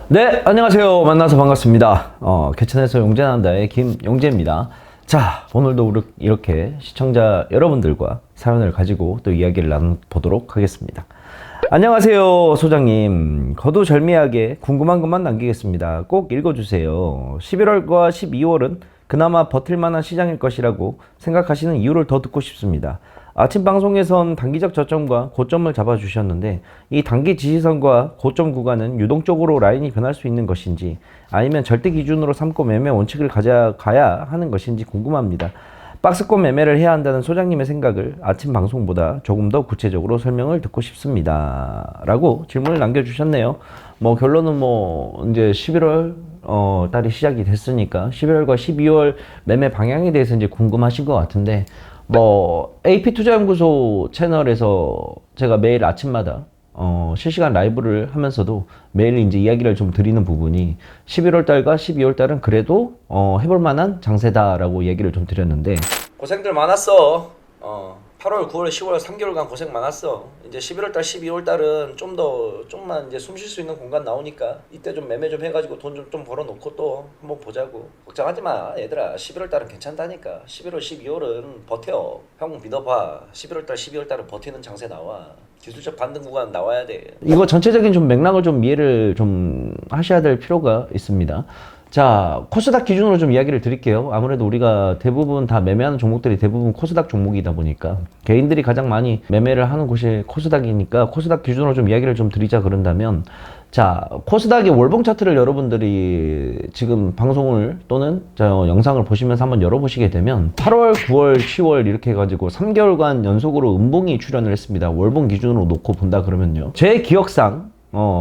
네, 안녕하세요. 만나서 반갑습니다. 개천에서 용재난다의 김용재입니다. 자, 오늘도 이렇게 시청자 여러분들과 사연을 가지고 또 이야기를 나눠보도록 하겠습니다. 안녕하세요, 소장님. 거두절미하게 궁금한 것만 남기겠습니다. 꼭 읽어주세요. 11월과 12월은 그나마 버틸만한 시장일 것이라고 생각하시는 이유를 더 듣고 싶습니다. 아침 방송에선 단기적 저점과 고점을 잡아주셨는데 이 단기 지지선과 고점 구간은 유동적으로 라인이 변할 수 있는 것인지 아니면 절대 기준으로 삼고 매매 원칙을 가져가야 하는 것인지 궁금합니다. 박스권 매매를 해야 한다는 소장님의 생각을 아침 방송보다 조금 더 구체적으로 설명을 듣고 싶습니다. 라고 질문을 남겨주셨네요. 결론은 이제 11월 달이 시작이 됐으니까 11월과 12월 매매 방향에 대해서 이제 궁금하신 것 같은데 AP투자연구소 채널에서 제가 매일 아침마다 실시간 라이브를 하면서도 매일 이제 이야기를 좀 드리는 부분이 11월 달과 12월 달은 그래도 해볼 만한 장세다라고 얘기를 좀 드렸는데 고생들 많았어. 8월, 9월, 10월 3개월간 고생 많았어. 이제 11월 달, 12월 달은 좀만 이제 숨 쉴 수 있는 공간 나오니까 이때 좀 매매 좀 해가지고 돈 좀 벌어놓고 또 한번 보자고. 걱정하지 마, 얘들아. 11월 달은 괜찮다니까. 11월, 12월은 버텨. 형 믿어봐. 11월 달, 12월 달은 버티는 장세 나와. 기술적 반등 구간 나와야 돼. 이거 전체적인 좀 맥락을 좀 이해를 좀 하셔야 될 필요가 있습니다. 자, 코스닥 기준으로 좀 이야기를 드릴게요. 아무래도 우리가 대부분 다 매매하는 종목들이 대부분 코스닥 종목이다 보니까 개인들이 가장 많이 매매를 하는 곳이 코스닥이니까 코스닥 기준으로 좀 이야기를 좀 드리자 그런다면, 자, 코스닥의 월봉 차트를 여러분들이 지금 방송을 또는 영상을 보시면서 한번 열어보시게 되면 8월, 9월, 10월 이렇게 해가지고 3개월간 연속으로 음봉이 출현을 했습니다. 월봉 기준으로 놓고 본다 그러면요. 제 기억상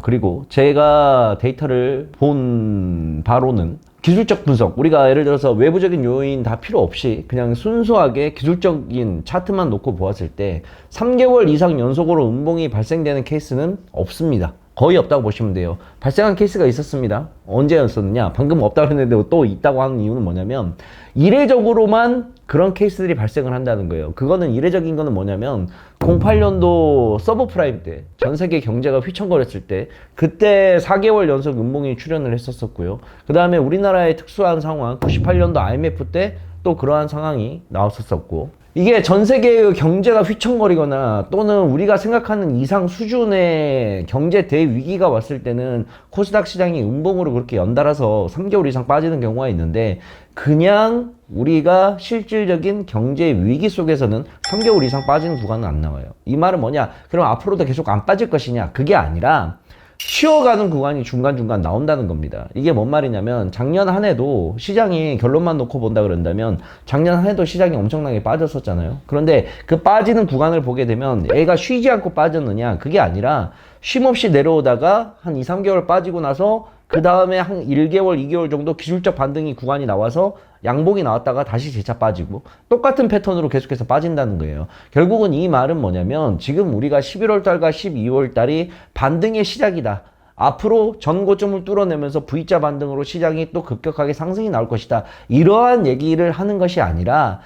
그리고 제가 데이터를 본 바로는 기술적 분석, 우리가 예를 들어서 외부적인 요인 다 필요 없이 그냥 순수하게 기술적인 차트만 놓고 보았을 때 3개월 이상 연속으로 음봉이 발생되는 케이스는 없습니다. 거의 없다고 보시면 돼요. 발생한 케이스가 있었습니다. 언제였었느냐? 방금 없다고 했는데 또 있다고 하는 이유는 뭐냐면 이례적으로만 그런 케이스들이 발생을 한다는 거예요. 그거는 이례적인 거는 뭐냐면 08년도 서브프라임 때 전 세계 경제가 휘청거렸을 때 그때 4개월 연속 음봉이 출현을 했었고요. 그 다음에 우리나라의 특수한 상황 98년도 IMF 때 또 그러한 상황이 나왔었고, 이게 전 세계의 경제가 휘청거리거나 또는 우리가 생각하는 이상 수준의 경제 대위기가 왔을 때는 코스닥 시장이 음봉으로 그렇게 연달아서 3개월 이상 빠지는 경우가 있는데, 그냥 우리가 실질적인 경제 위기 속에서는 3개월 이상 빠지는 구간은 안 나와요. 이 말은 뭐냐? 그럼 앞으로도 계속 안 빠질 것이냐? 그게 아니라 쉬어가는 구간이 중간중간 나온다는 겁니다. 이게 뭔 말이냐면 작년 한 해도 시장이 결론만 놓고 본다 그런다면 작년 한 해도 시장이 엄청나게 빠졌었잖아요. 그런데 그 빠지는 구간을 보게 되면 애가 쉬지 않고 빠졌느냐? 그게 아니라 쉼없이 내려오다가 한 2, 3개월 빠지고 나서 그 다음에 한 1개월, 2개월 정도 기술적 반등이 구간이 나와서 양봉이 나왔다가 다시 재차 빠지고 똑같은 패턴으로 계속해서 빠진다는 거예요. 결국은 이 말은 뭐냐면 지금 우리가 11월 달과 12월 달이 반등의 시작이다. 앞으로 전고점을 뚫어내면서 V자 반등으로 시장이 또 급격하게 상승이 나올 것이다. 이러한 얘기를 하는 것이 아니라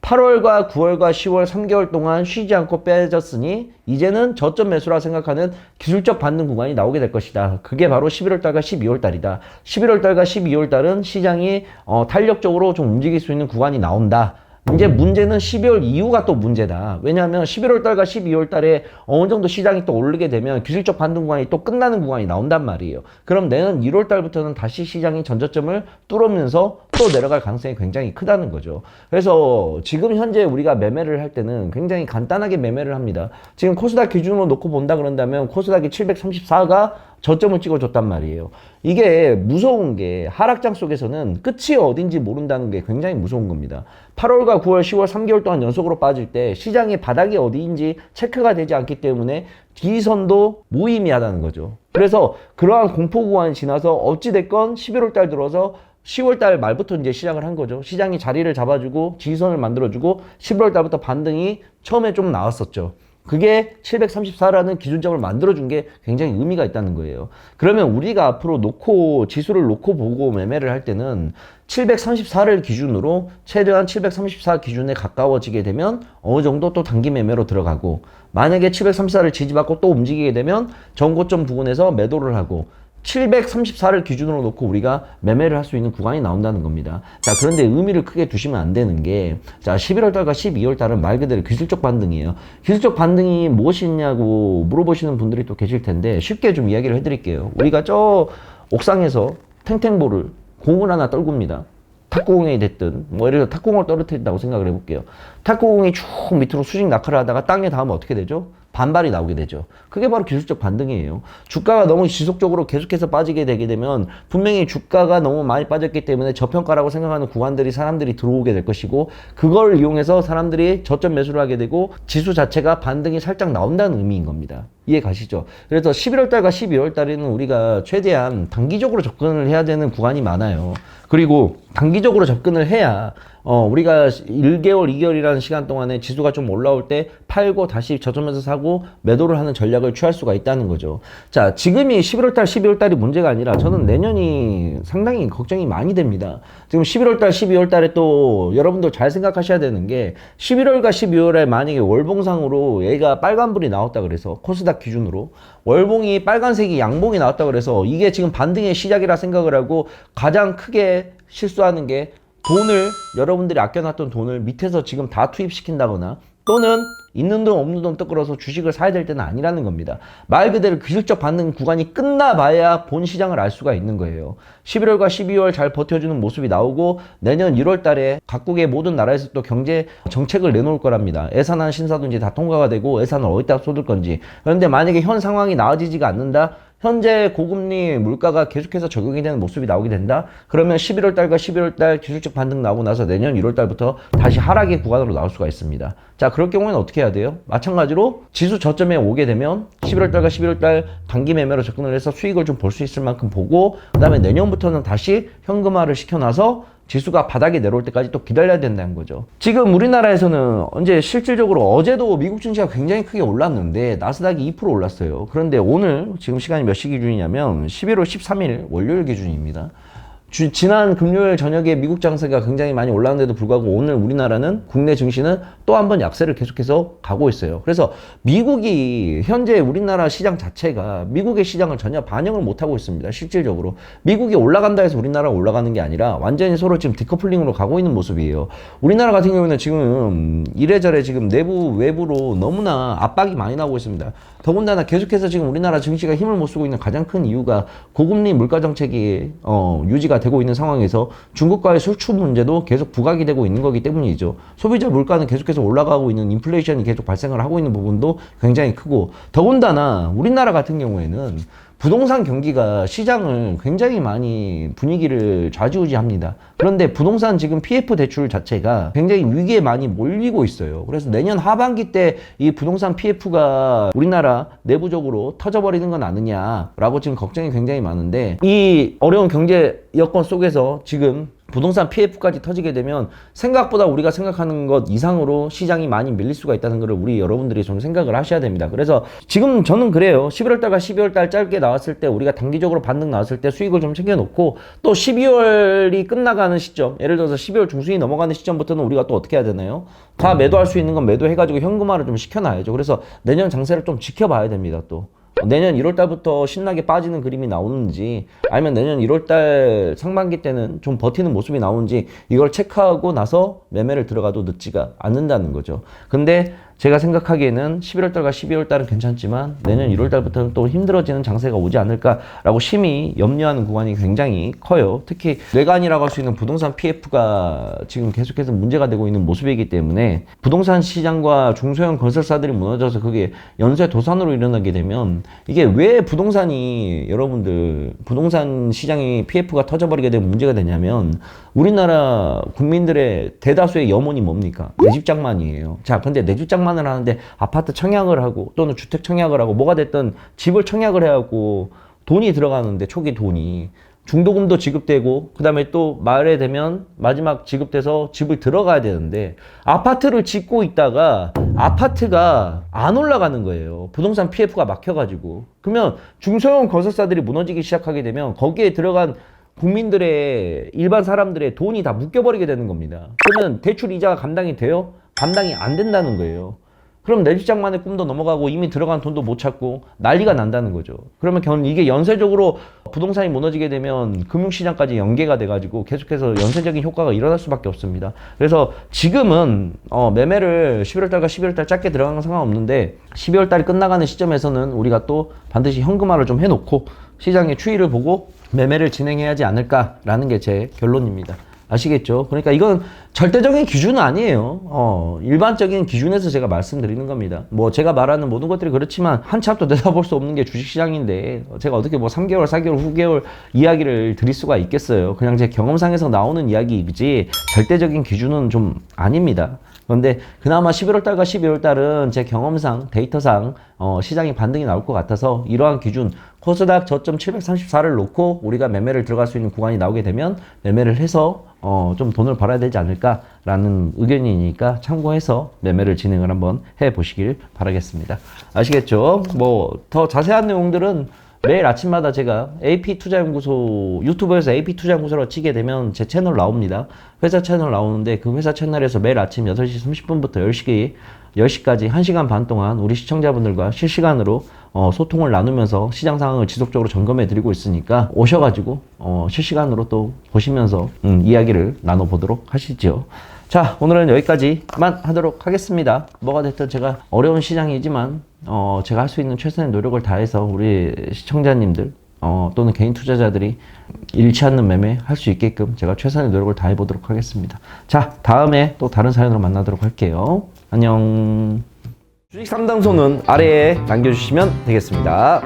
8월과 9월과 10월 3개월 동안 쉬지 않고 빼졌으니 이제는 저점 매수라 생각하는 기술적 반등 구간이 나오게 될 것이다. 그게 바로 11월 달과 12월 달이다. 11월 달과 12월 달은 시장이 탄력적으로 좀 움직일 수 있는 구간이 나온다. 이제 문제는 12월 이후가 또 문제다. 왜냐하면 11월 달과 12월 달에 어느 정도 시장이 또 오르게 되면 기술적 반등 구간이 또 끝나는 구간이 나온단 말이에요. 그럼 내년 1월 달부터는 다시 시장이 전저점을 뚫으면서 또 내려갈 가능성이 굉장히 크다는 거죠. 그래서 지금 현재 우리가 매매를 할 때는 굉장히 간단하게 매매를 합니다. 지금 코스닥 기준으로 놓고 본다 그런다면 코스닥이 734가 저점을 찍어줬단 말이에요. 이게 무서운 게 하락장 속에서는 끝이 어딘지 모른다는 게 굉장히 무서운 겁니다. 8월과 9월, 10월 3개월 동안 연속으로 빠질 때 시장의 바닥이 어디인지 체크가 되지 않기 때문에 뒤선도 무의미하다는 거죠. 그래서 그러한 공포 구간이 지나서 어찌됐건 11월 달 들어서 10월 달 말부터 이제 시작을 한 거죠. 시장이 자리를 잡아주고 지지선을 만들어주고 11월 달부터 반등이 처음에 좀 나왔었죠. 그게 734라는 기준점을 만들어준 게 굉장히 의미가 있다는 거예요. 그러면 우리가 앞으로 지수를 놓고 보고 매매를 할 때는 734를 기준으로 최대한 734 기준에 가까워지게 되면 어느 정도 또 단기 매매로 들어가고, 만약에 734를 지지받고 또 움직이게 되면 전고점 부근에서 매도를 하고, 734를 기준으로 놓고 우리가 매매를 할 수 있는 구간이 나온다는 겁니다. 자, 그런데 의미를 크게 두시면 안 되는 게, 자, 11월 달과 12월 달은 말 그대로 기술적 반등이에요. 기술적 반등이 무엇이냐고 물어보시는 분들이 또 계실 텐데, 쉽게 좀 이야기를 해드릴게요. 우리가 저 옥상에서 탱탱볼을 공을 하나 떨굽니다. 탁구공이 됐든, 뭐 예를 들어 탁구공을 떨어뜨린다고 생각을 해볼게요. 탁구공이 쭉 밑으로 수직 낙하를 하다가 땅에 닿으면 어떻게 되죠? 반발이 나오게 되죠. 그게 바로 기술적 반등이에요. 주가가 너무 지속적으로 계속해서 빠지게 되게 되면 분명히 주가가 너무 많이 빠졌기 때문에 저평가라고 생각하는 구간들이 사람들이 들어오게 될 것이고, 그걸 이용해서 사람들이 저점 매수를 하게 되고 지수 자체가 반등이 살짝 나온다는 의미인 겁니다. 이해 가시죠? 그래서 11월 달과 12월 달에는 우리가 최대한 단기적으로 접근을 해야 되는 구간이 많아요. 그리고 단기적으로 접근을 해야 우리가 1개월, 2개월이라는 시간 동안에 지수가 좀 올라올 때 팔고 다시 저점에서 사고 매도를 하는 전략을 취할 수가 있다는 거죠. 자, 지금이 11월 달, 12월 달이 문제가 아니라 저는 내년이 상당히 걱정이 많이 됩니다. 지금 11월 달, 12월 달에 또 여러분들 잘 생각하셔야 되는 게 11월과 12월에 만약에 월봉상으로 얘가 빨간불이 나왔다 그래서 코스닥 기준으로 월봉이 빨간색이 양봉이 나왔다 그래서 이게 지금 반등의 시작이라 생각을 하고 가장 크게 실수하는 게 돈을, 여러분들이 아껴놨던 돈을 밑에서 지금 다 투입시킨다거나 또는 있는 돈 없는 돈 떠끌어서 주식을 사야 될 때는 아니라는 겁니다. 말 그대로 기술적 반등 구간이 끝나봐야 본 시장을 알 수가 있는 거예요. 11월과 12월 잘 버텨주는 모습이 나오고 내년 1월 달에 각국의 모든 나라에서 또 경제 정책을 내놓을 거랍니다. 예산안 심사도 이제 다 통과가 되고 예산을 어디다 쏟을 건지. 그런데 만약에 현 상황이 나아지지가 않는다? 현재 고금리 물가가 계속해서 적용이 되는 모습이 나오게 된다? 그러면 11월 달과 12월 달 기술적 반등 나오고 나서 내년 1월 달부터 다시 하락의 구간으로 나올 수가 있습니다. 자, 그럴 경우에는 어떻게 해야 돼요? 마찬가지로 지수 저점에 오게 되면 11월 달과 12월 달 단기 매매로 접근을 해서 수익을 좀 볼 수 있을 만큼 보고 그 다음에 내년부터는 다시 현금화를 시켜놔서 지수가 바닥에 내려올 때까지 또 기다려야 된다는 거죠. 지금 우리나라에서는 이제 실질적으로 어제도 미국 증시가 굉장히 크게 올랐는데 나스닥이 2% 올랐어요. 그런데 오늘 지금 시간이 몇 시 기준이냐면 11월 13일 월요일 기준입니다. 지난 금요일 저녁에 미국 장세가 굉장히 많이 올랐는데도 불구하고 오늘 우리나라는 국내 증시는 또 한 번 약세를 계속해서 가고 있어요. 그래서 미국이 현재 우리나라 시장 자체가 미국의 시장을 전혀 반영을 못하고 있습니다. 실질적으로 미국이 올라간다 해서 우리나라가 올라가는 게 아니라 완전히 서로 지금 디커플링으로 가고 있는 모습이에요. 우리나라 같은 경우에는 지금 이래저래 지금 내부 외부로 너무나 압박이 많이 나오고 있습니다. 더군다나 계속해서 지금 우리나라 증시가 힘을 못 쓰고 있는 가장 큰 이유가 고금리 물가 정책이 유지가 되고 있는 상황에서 중국과의 수출 문제도 계속 부각이 되고 있는 거기 때문이죠. 소비자 물가는 계속해서 올라가고 있는 인플레이션이 계속 발생을 하고 있는 부분도 굉장히 크고, 더군다나 우리나라 같은 경우에는 부동산 경기가 시장을 굉장히 많이 분위기를 좌지우지합니다. 그런데 부동산 지금 PF 대출 자체가 굉장히 위기에 많이 몰리고 있어요. 그래서 내년 하반기 때 이 부동산 PF가 우리나라 내부적으로 터져버리는 건 아니냐라고 지금 걱정이 굉장히 많은데, 이 어려운 경제 여건 속에서 지금 부동산 PF까지 터지게 되면 생각보다 우리가 생각하는 것 이상으로 시장이 많이 밀릴 수가 있다는 걸 우리 여러분들이 좀 생각을 하셔야 됩니다. 그래서 지금 저는 그래요. 11월 달과 12월 달 짧게 나왔을 때 우리가 단기적으로 반등 나왔을 때 수익을 좀 챙겨놓고 또 12월이 끝나가는 시점, 예를 들어서 12월 중순이 넘어가는 시점부터는 우리가 또 어떻게 해야 되나요? 다 매도할 수 있는 건 매도해가지고 현금화를 좀 시켜놔야죠. 그래서 내년 장세를 좀 지켜봐야 됩니다. 또 내년 1월 달부터 신나게 빠지는 그림이 나오는지 아니면 내년 1월 달 상반기 때는 좀 버티는 모습이 나오는지 이걸 체크하고 나서 매매를 들어가도 늦지가 않는다는 거죠. 근데 제가 생각하기에는 11월 달과 12월 달은 괜찮지만 내년 1월 달부터는 또 힘들어지는 장세가 오지 않을까라고 심히 염려하는 구간이 굉장히 커요. 특히 뇌관이라고 할 수 있는 부동산 PF가 지금 계속해서 문제가 되고 있는 모습이기 때문에 부동산 시장과 중소형 건설사들이 무너져서 그게 연쇄 도산으로 일어나게 되면 이게 왜 부동산이 여러분들 부동산 시장이 PF가 터져버리게 되면 문제가 되냐면 우리나라 국민들의 대다수의 염원이 뭡니까? 내 집 장만이에요. 자, 근데 내 집 장만을 하는데 아파트 청약을 하고 또는 주택 청약을 하고 뭐가 됐든 집을 청약을 해갖고 돈이 들어가는데 초기 돈이 중도금도 지급되고 그 다음에 또 말에 되면 마지막 지급돼서 집을 들어가야 되는데 아파트를 짓고 있다가 아파트가 안 올라가는 거예요. 부동산 PF가 막혀가지고. 그러면 중소형 건설사들이 무너지기 시작하게 되면 거기에 들어간 국민들의 일반 사람들의 돈이 다 묶여버리게 되는 겁니다. 그러면 대출 이자가 감당이 돼요? 감당이 안 된다는 거예요. 그럼 내 직장만의 꿈도 넘어가고 이미 들어간 돈도 못 찾고 난리가 난다는 거죠. 그러면 이게 연쇄적으로 부동산이 무너지게 되면 금융시장까지 연계가 돼가지고 계속해서 연쇄적인 효과가 일어날 수밖에 없습니다. 그래서 지금은 매매를 11월달과 12월달 짧게 들어가는 건 상관없는데 12월달이 끝나가는 시점에서는 우리가 또 반드시 현금화를 좀 해놓고 시장의 추이를 보고 매매를 진행해야 하지 않을까라는 게 제 결론입니다. 아시겠죠? 그러니까 이건 절대적인 기준은 아니에요. 일반적인 기준에서 제가 말씀드리는 겁니다. 뭐 제가 말하는 모든 것들이 그렇지만 한치 앞도 내다볼 수 없는 게 주식시장인데 제가 어떻게 뭐 3개월, 4개월, 후개월 이야기를 드릴 수가 있겠어요. 그냥 제 경험상에서 나오는 이야기이지 절대적인 기준은 좀 아닙니다. 그런데 그나마 11월달과 12월달은 제 경험상, 데이터상 시장이 반등이 나올 것 같아서 이러한 기준 코스닥 저점 734를 놓고 우리가 매매를 들어갈 수 있는 구간이 나오게 되면 매매를 해서 좀 돈을 벌어야 되지 않을까라는 의견이니까 참고해서 매매를 진행을 한번 해보시길 바라겠습니다. 아시겠죠? 뭐 더 자세한 내용들은 매일 아침마다 제가 AP투자연구소 유튜브에서 AP투자연구소로 치게 되면 제 채널 나옵니다. 회사 채널 나오는데 그 회사 채널에서 매일 아침 8시 30분부터 10시까지 1시간 반 동안 우리 시청자분들과 실시간으로 소통을 나누면서 시장 상황을 지속적으로 점검해 드리고 있으니까 오셔가지고 실시간으로 또 보시면서 이야기를 나눠보도록 하시죠. 자, 오늘은 여기까지만 하도록 하겠습니다. 뭐가 됐든 제가 어려운 시장이지만 제가 할 수 있는 최선의 노력을 다해서 우리 시청자님들 또는 개인 투자자들이 잃지 않는 매매 할 수 있게끔 제가 최선의 노력을 다해 보도록 하겠습니다. 자, 다음에 또 다른 사연으로 만나도록 할게요. 안녕. 주식 상담소는 아래에 남겨주시면 되겠습니다.